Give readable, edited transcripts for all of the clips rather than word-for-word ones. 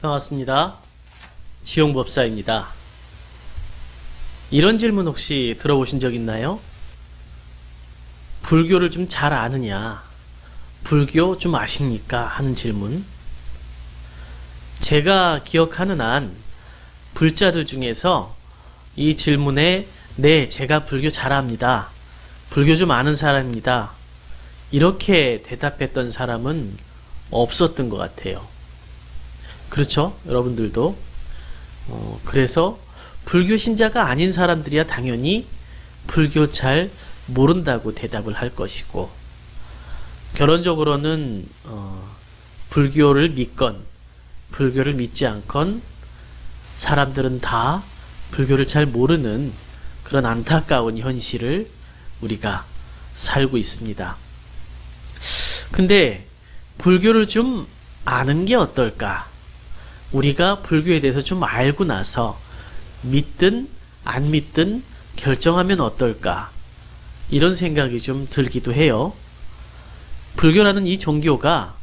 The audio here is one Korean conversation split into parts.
반갑습니다. 지용법사입니다. 이런 질문 혹시 들어보신 적 있나요? 불교를 좀 잘 아느냐? 불교 좀 아십니까? 하는 질문. 제가 기억하는 한 불자들 중에서 이 질문에 네, 제가 불교 잘 압니다. 불교 좀 아는 사람입니다. 이렇게 대답했던 사람은 없었던 것 같아요. 그렇죠? 여러분들도. 그래서 불교 신자가 아닌 사람들이야 당연히 불교 잘 모른다고 대답을 할 것이고, 결론적으로는 불교를 믿건 불교를 믿지 않건 사람들은 다 불교를 잘 모르는 그런 안타까운 현실을 우리가 살고 있습니다. 근데 불교를 좀 아는 게 어떨까? 우리가 불교에 대해서 좀 알고 나서 믿든 안 믿든 결정하면 어떨까? 이런 생각이 좀 들기도 해요. 불교라는 이 종교가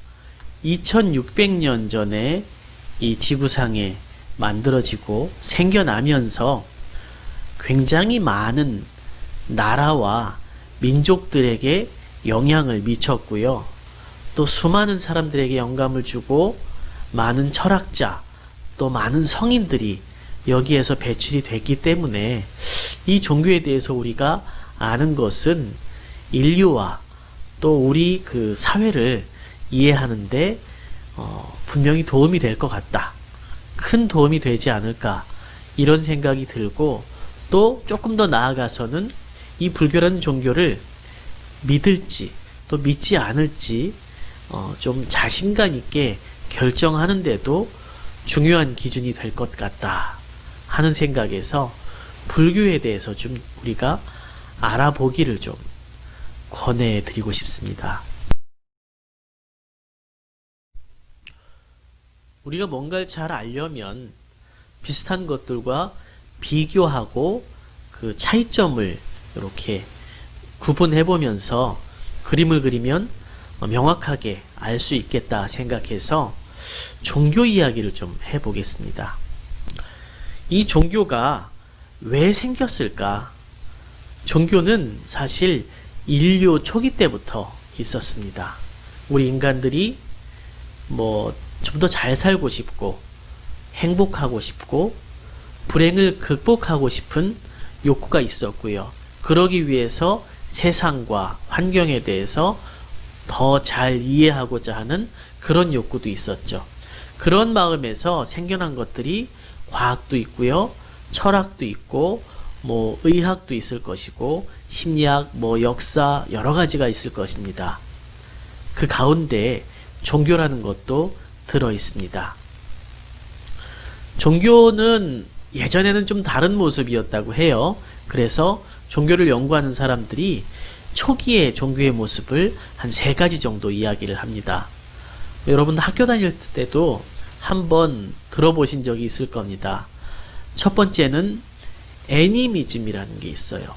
2600년 전에 이 지구상에 만들어지고 생겨나면서 굉장히 많은 나라와 민족들에게 영향을 미쳤고요. 또 수많은 사람들에게 영감을 주고 많은 철학자, 또 많은 성인들이 여기에서 배출이 됐기 때문에 이 종교에 대해서 우리가 아는 것은 인류와 또 우리 그 사회를 이해하는데 분명히 도움이 될 것 같다. 큰 도움이 되지 않을까, 이런 생각이 들고, 또 조금 더 나아가서는 이 불교라는 종교를 믿을지 또 믿지 않을지 좀 자신감 있게 결정하는데도 중요한 기준이 될 것 같다 하는 생각에서 불교에 대해서 좀 우리가 알아보기를 좀 권해드리고 싶습니다. 우리가 뭔가를 잘 알려면 비슷한 것들과 비교하고 그 차이점을 이렇게 구분해 보면서 그림을 그리면 명확하게 알 수 있겠다 생각해서 종교 이야기를 좀 해보겠습니다. 이 종교가 왜 생겼을까? 종교는 사실 인류 초기 때부터 있었습니다. 우리 인간들이 좀 더 잘 살고 싶고 행복하고 싶고 불행을 극복하고 싶은 욕구가 있었고요. 그러기 위해서 세상과 환경에 대해서 더 잘 이해하고자 하는 그런 욕구도 있었죠. 그런 마음에서 생겨난 것들이 과학도 있고요, 철학도 있고, 의학도 있을 것이고, 심리학, 역사, 여러 가지가 있을 것입니다. 그 가운데 종교라는 것도 들어 있습니다. 종교는 예전에는 좀 다른 모습이었다고 해요. 그래서 종교를 연구하는 사람들이 초기의 종교의 모습을 한 3가지 정도 이야기를 합니다. 여러분 학교 다닐 때도 한번 들어보신 적이 있을 겁니다. 첫 번째는 애니미즘이라는 게 있어요.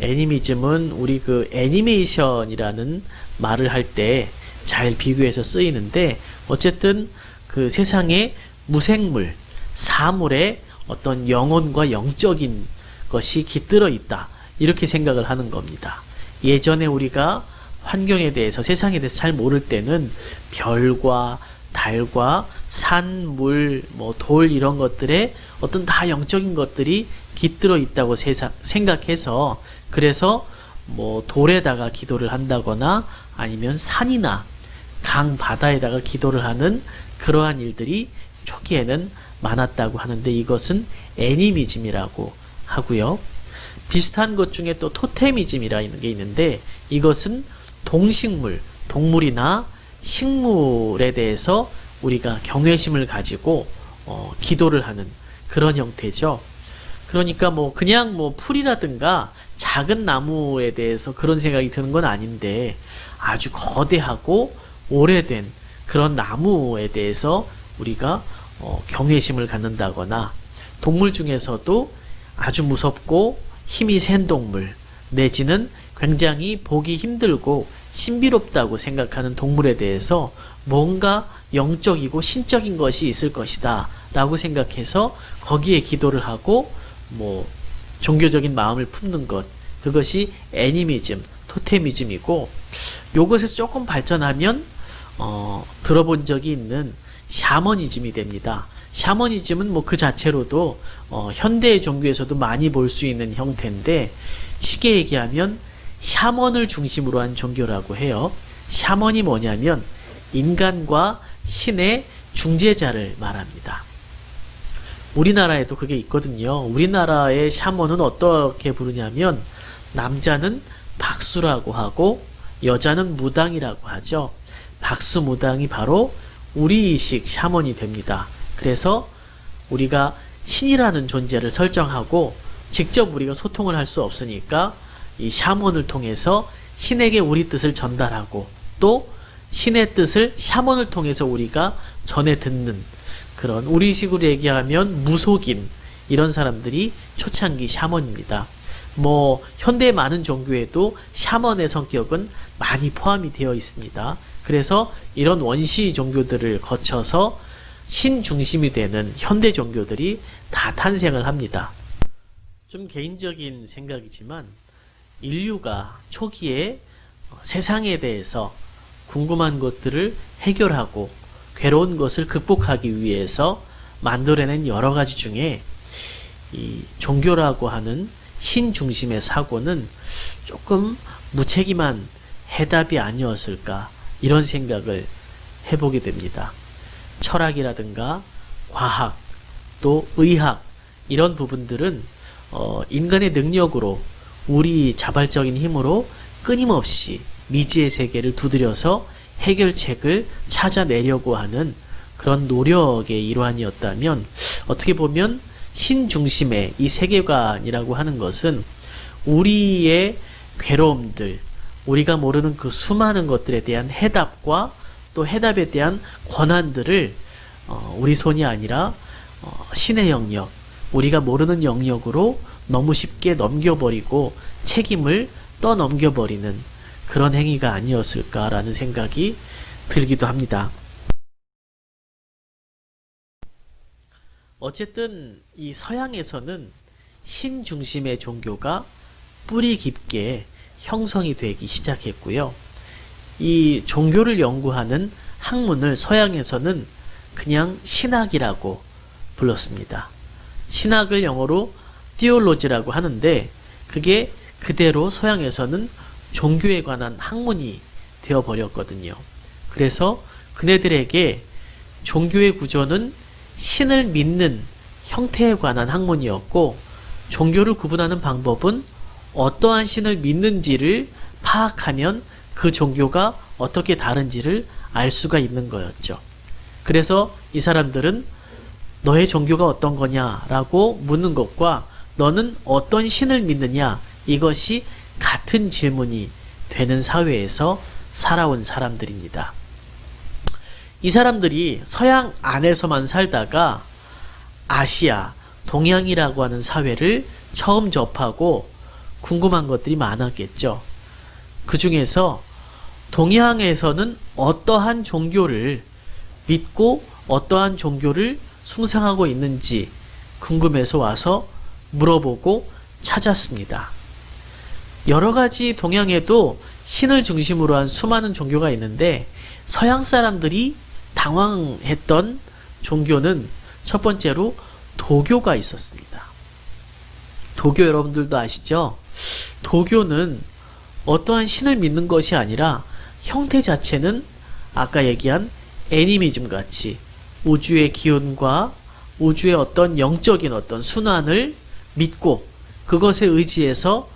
애니미즘은 우리 그 애니메이션이라는 말을 할 때 잘 비교해서 쓰이는데, 어쨌든 그 세상에 무생물, 사물에 어떤 영혼과 영적인 것이 깃들어 있다, 이렇게 생각을 하는 겁니다. 예전에 우리가 환경에 대해서, 세상에 대해서 잘 모를 때는 별과 달과 산, 물, 돌, 이런 것들에 어떤 다 영적인 것들이 깃들어 있다고 생각해서, 그래서 돌에다가 기도를 한다거나 아니면 산이나 강, 바다에다가 기도를 하는 그러한 일들이 초기에는 많았다고 하는데, 이것은 애니미즘이라고 하고요. 비슷한 것 중에 또 토테미즘이라는 게 있는데, 이것은 동식물, 동물이나 식물에 대해서 우리가 경외심을 가지고 기도를 하는 그런 형태죠. 그러니까 그냥 풀이라든가 작은 나무에 대해서 그런 생각이 드는 건 아닌데, 아주 거대하고 오래된 그런 나무에 대해서 우리가 경외심을 갖는다거나, 동물 중에서도 아주 무섭고 힘이 센 동물, 내지는 굉장히 보기 힘들고 신비롭다고 생각하는 동물에 대해서 뭔가 영적이고 신적인 것이 있을 것이다 라고 생각해서 거기에 기도를 하고 뭐 종교적인 마음을 품는 것, 그것이 애니미즘, 토테미즘이고, 요것에서 조금 발전하면 들어본 적이 있는 샤머니즘이 됩니다. 샤머니즘은 뭐 그 자체로도 현대의 종교에서도 많이 볼 수 있는 형태인데, 쉽게 얘기하면 샤먼을 중심으로 한 종교라고 해요. 샤먼이 뭐냐면 인간과 신의 중재자를 말합니다. 우리나라에도 그게 있거든요. 우리나라의 샤먼은 어떻게 부르냐면 남자는 박수라고 하고 여자는 무당이라고 하죠. 박수 무당이 바로 우리식 샤먼이 됩니다. 그래서 우리가 신이라는 존재를 설정하고 직접 우리가 소통을 할 수 없으니까 이 샤먼을 통해서 신에게 우리 뜻을 전달하고 또 신의 뜻을 샤먼을 통해서 우리가 전해 듣는 그런, 우리식으로 얘기하면 무속인, 이런 사람들이 초창기 샤먼입니다. 뭐 현대 많은 종교에도 샤먼의 성격은 많이 포함이 되어 있습니다. 그래서 이런 원시 종교들을 거쳐서 신 중심이 되는 현대 종교들이 다 탄생을 합니다. 좀 개인적인 생각이지만 인류가 초기에 세상에 대해서 궁금한 것들을 해결하고 괴로운 것을 극복하기 위해서 만들어낸 여러 가지 중에 이 종교라고 하는 신 중심의 사고는 조금 무책임한 해답이 아니었을까, 이런 생각을 해보게 됩니다. 철학이라든가 과학, 또 의학, 이런 부분들은 인간의 능력으로, 우리 자발적인 힘으로 끊임없이 미지의 세계를 두드려서 해결책을 찾아내려고 하는 그런 노력의 일환이었다면, 어떻게 보면 신중심의 이 세계관이라고 하는 것은 우리의 괴로움들, 우리가 모르는 그 수많은 것들에 대한 해답과 또 해답에 대한 권한들을 우리 손이 아니라 신의 영역, 우리가 모르는 영역으로 너무 쉽게 넘겨버리고 책임을 떠넘겨버리는 그런 행위가 아니었을까라는 생각이 들기도 합니다. 어쨌든 이 서양에서는 신 중심의 종교가 뿌리 깊게 형성이 되기 시작했고요. 이 종교를 연구하는 학문을 서양에서는 그냥 신학이라고 불렀습니다. 신학을 영어로 theology라고 하는데, 그게 그대로 서양에서는 종교에 관한 학문이 되어버렸거든요. 그래서 그네들에게 종교의 구조는 신을 믿는 형태에 관한 학문이었고, 종교를 구분하는 방법은 어떠한 신을 믿는지를 파악하면 그 종교가 어떻게 다른지를 알 수가 있는 거였죠. 그래서 이 사람들은 너의 종교가 어떤 거냐라고 묻는 것과 너는 어떤 신을 믿느냐, 이것이 같은 질문이 되는 사회에서 살아온 사람들입니다. 이 사람들이 서양 안에서만 살다가 아시아, 동양이라고 하는 사회를 처음 접하고 궁금한 것들이 많았겠죠. 그 중에서 동양에서는 어떠한 종교를 믿고 어떠한 종교를 숭상하고 있는지 궁금해서 와서 물어보고 찾았습니다. 여러 가지 동양에도 신을 중심으로 한 수많은 종교가 있는데, 서양 사람들이 당황했던 종교는 첫 번째로 도교가 있었습니다. 도교 여러분들도 아시죠? 도교는 어떠한 신을 믿는 것이 아니라 형태 자체는 아까 얘기한 애니미즘 같이 우주의 기운과 우주의 어떤 영적인 어떤 순환을 믿고 그것에 의지해서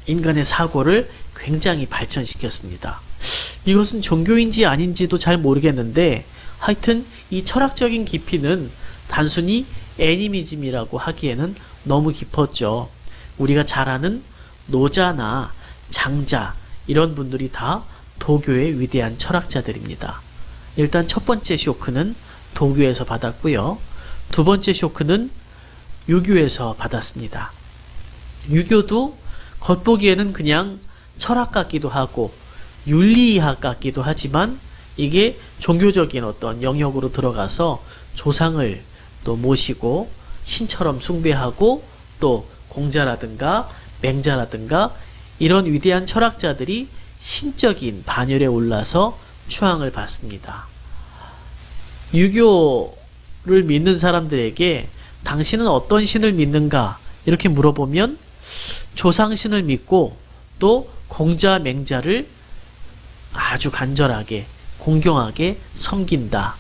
인간의 사고를 굉장히 발전시켰습니다. 이것은 종교인지 아닌지도 잘 모르겠는데, 하여튼 이 철학적인 깊이는 단순히 애니미즘이라고 하기에는 너무 깊었죠. 우리가 잘 아는 노자나 장자, 이런 분들이 다 도교의 위대한 철학자들입니다. 일단 첫 번째 쇼크는 도교에서 받았고요. 두 번째 쇼크는 유교에서 받았습니다. 유교도 겉보기에는 그냥 철학 같기도 하고 윤리학 같기도 하지만, 이게 종교적인 어떤 영역으로 들어가서 조상을 또 모시고 신처럼 숭배하고 또 공자라든가 맹자라든가 이런 위대한 철학자들이 신적인 반열에 올라서 추앙을 받습니다. 유교를 믿는 사람들에게 당신은 어떤 신을 믿는가 이렇게 물어보면 조상신을 믿고 또 공자 맹자를 아주 간절하게 공경하게 섬긴다.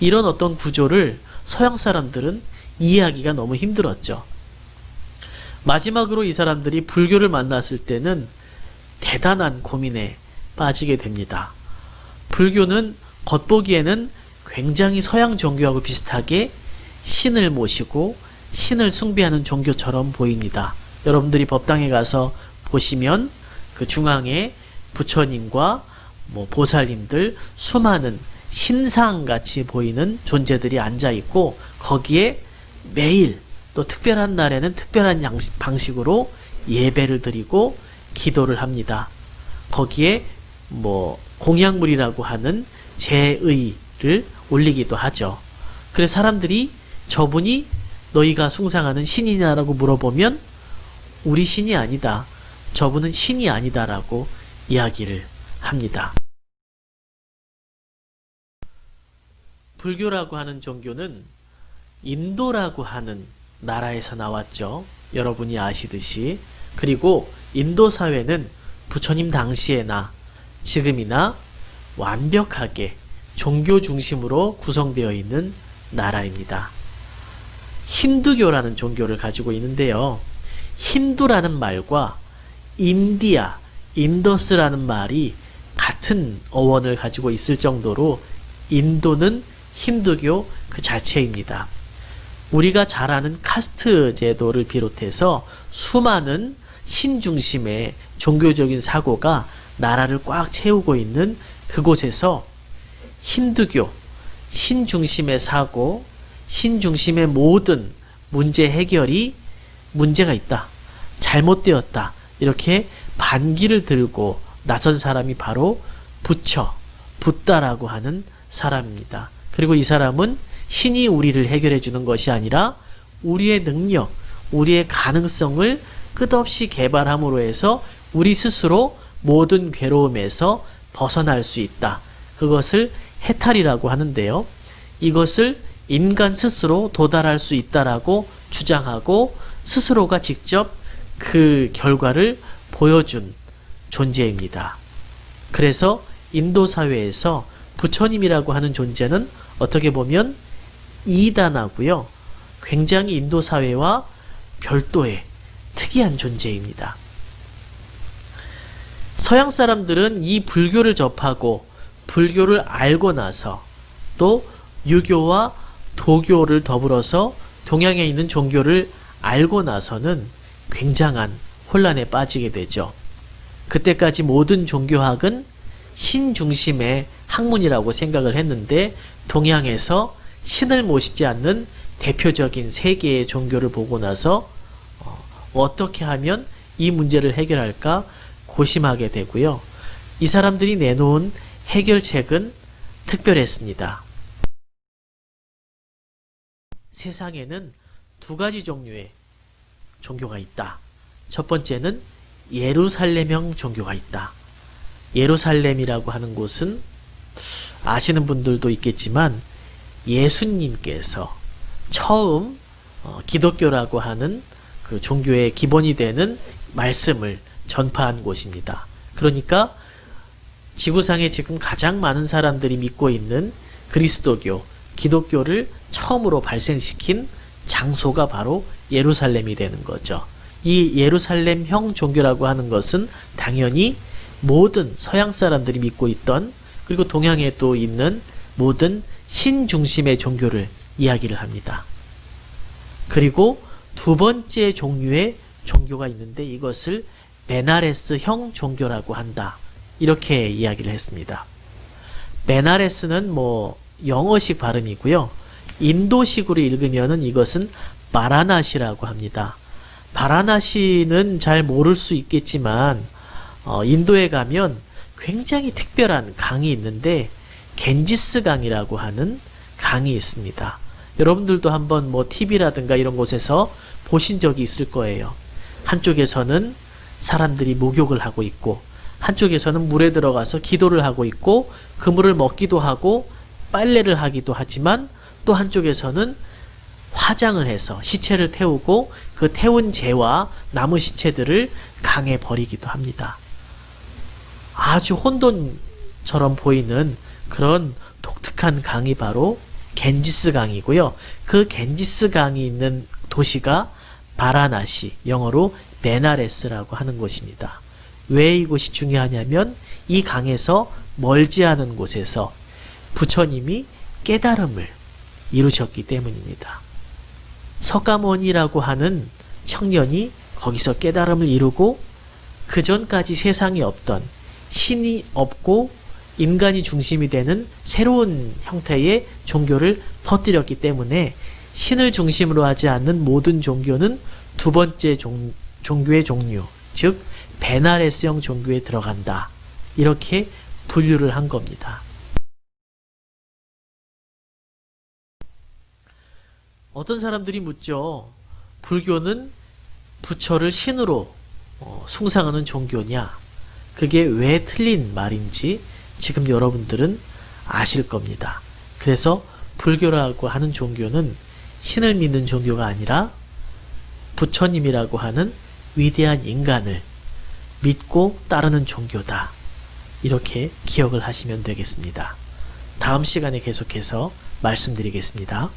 이런 어떤 구조를 서양 사람들은 이해하기가 너무 힘들었죠. 마지막으로 이 사람들이 불교를 만났을 때는 대단한 고민에 빠지게 됩니다. 불교는 겉보기에는 굉장히 서양 종교하고 비슷하게 신을 모시고 신을 숭배하는 종교처럼 보입니다. 여러분들이 법당에 가서 보시면 그 중앙에 부처님과 보살님들 수많은 신상같이 보이는 존재들이 앉아 있고 거기에 매일 또 특별한 날에는 특별한 방식으로 예배를 드리고 기도를 합니다. 거기에 공약물이라고 하는 제의를 올리기도 하죠. 그래서 사람들이 저분이 너희가 숭상하는 신이냐라고 물어보면 우리 신이 아니다. 저분은 신이 아니다라고 이야기를 합니다. 불교라고 하는 종교는 인도라고 하는 나라에서 나왔죠. 여러분이 아시듯이. 그리고 인도 사회는 부처님 당시에나 지금이나 완벽하게 종교 중심으로 구성되어 있는 나라입니다. 힌두교라는 종교를 가지고 있는데요. 힌두라는 말과 인디아, 인더스라는 말이 같은 어원을 가지고 있을 정도로 인도는 힌두교 그 자체입니다. 우리가 잘 아는 카스트 제도를 비롯해서 수많은 신중심의 종교적인 사고가 나라를 꽉 채우고 있는 그곳에서 힌두교, 신중심의 사고, 신중심의 모든 문제 해결이 문제가 있다, 잘못되었다, 이렇게 반기를 들고 나선 사람이 바로 붓다라고 하는 사람입니다. 그리고 이 사람은 신이 우리를 해결해 주는 것이 아니라 우리의 능력, 우리의 가능성을 끝없이 개발함으로 해서 우리 스스로 모든 괴로움에서 벗어날 수 있다. 그것을 해탈이라고 하는데요. 이것을 인간 스스로 도달할 수 있다라고 주장하고 스스로가 직접 그 결과를 보여준 존재입니다. 그래서 인도 사회에서 부처님이라고 하는 존재는 어떻게 보면 이단하고요. 굉장히 인도 사회와 별도의 특이한 존재입니다. 서양 사람들은 이 불교를 접하고 불교를 알고 나서 또 유교와 도교를 더불어서 동양에 있는 종교를 알고 나서는 굉장한 혼란에 빠지게 되죠. 그때까지 모든 종교학은 신 중심의 학문이라고 생각을 했는데 동양에서 신을 모시지 않는 대표적인 세 개의 종교를 보고 나서 어떻게 하면 이 문제를 해결할까 고심하게 되고요. 이 사람들이 내놓은 해결책은 특별했습니다. 세상에는 두 가지 종류의 종교가 있다. 첫 번째는 예루살렘형 종교가 있다. 예루살렘이라고 하는 곳은 아시는 분들도 있겠지만 예수님께서 처음 기독교라고 하는 그 종교의 기본이 되는 말씀을 전파한 곳입니다. 그러니까 지구상에 지금 가장 많은 사람들이 믿고 있는 그리스도교, 기독교를 처음으로 발생시킨 장소가 바로 예루살렘이 되는 거죠. 이 예루살렘형 종교라고 하는 것은 당연히 모든 서양 사람들이 믿고 있던, 그리고 동양에 또 있는 모든 신 중심의 종교를 이야기를 합니다. 그리고 두 번째 종류의 종교가 있는데 이것을 베나레스형 종교라고 한다. 이렇게 이야기를 했습니다. 베나레스는 영어식 발음이고요. 인도식으로 읽으면은 이것은 바라나시라고 합니다. 바라나시는 잘 모를 수 있겠지만 인도에 가면 굉장히 특별한 강이 있는데 겐지스 강이라고 하는 강이 있습니다. 여러분들도 한번 뭐 TV라든가 이런 곳에서 보신 적이 있을 거예요. 한쪽에서는 사람들이 목욕을 하고 있고 한쪽에서는 물에 들어가서 기도를 하고 있고 그 물을 먹기도 하고 빨래를 하기도 하지만 또 한쪽에서는 화장을 해서 시체를 태우고 그 태운 재와 나무 시체들을 강에 버리기도 합니다. 아주 혼돈처럼 보이는 그런 독특한 강이 바로 겐지스 강이고요. 그 겐지스 강이 있는 도시가 바라나시, 영어로 베나레스라고 하는 곳입니다. 왜 이곳이 중요하냐면 이 강에서 멀지 않은 곳에서 부처님이 깨달음을 이루셨기 때문입니다. 석가모니라고 하는 청년이 거기서 깨달음을 이루고 그 전까지 세상에 없던 신이 없고 인간이 중심이 되는 새로운 형태의 종교를 퍼뜨렸기 때문에 신을 중심으로 하지 않는 모든 종교는 두 번째 종교의 종류, 즉 베나레스형 종교에 들어간다. 이렇게 분류를 한 겁니다. 어떤 사람들이 묻죠. 불교는 부처를 신으로 숭상하는 종교냐? 그게 왜 틀린 말인지 지금 여러분들은 아실 겁니다. 그래서 불교라고 하는 종교는 신을 믿는 종교가 아니라 부처님이라고 하는 위대한 인간을 믿고 따르는 종교다. 이렇게 기억을 하시면 되겠습니다. 다음 시간에 계속해서 말씀드리겠습니다.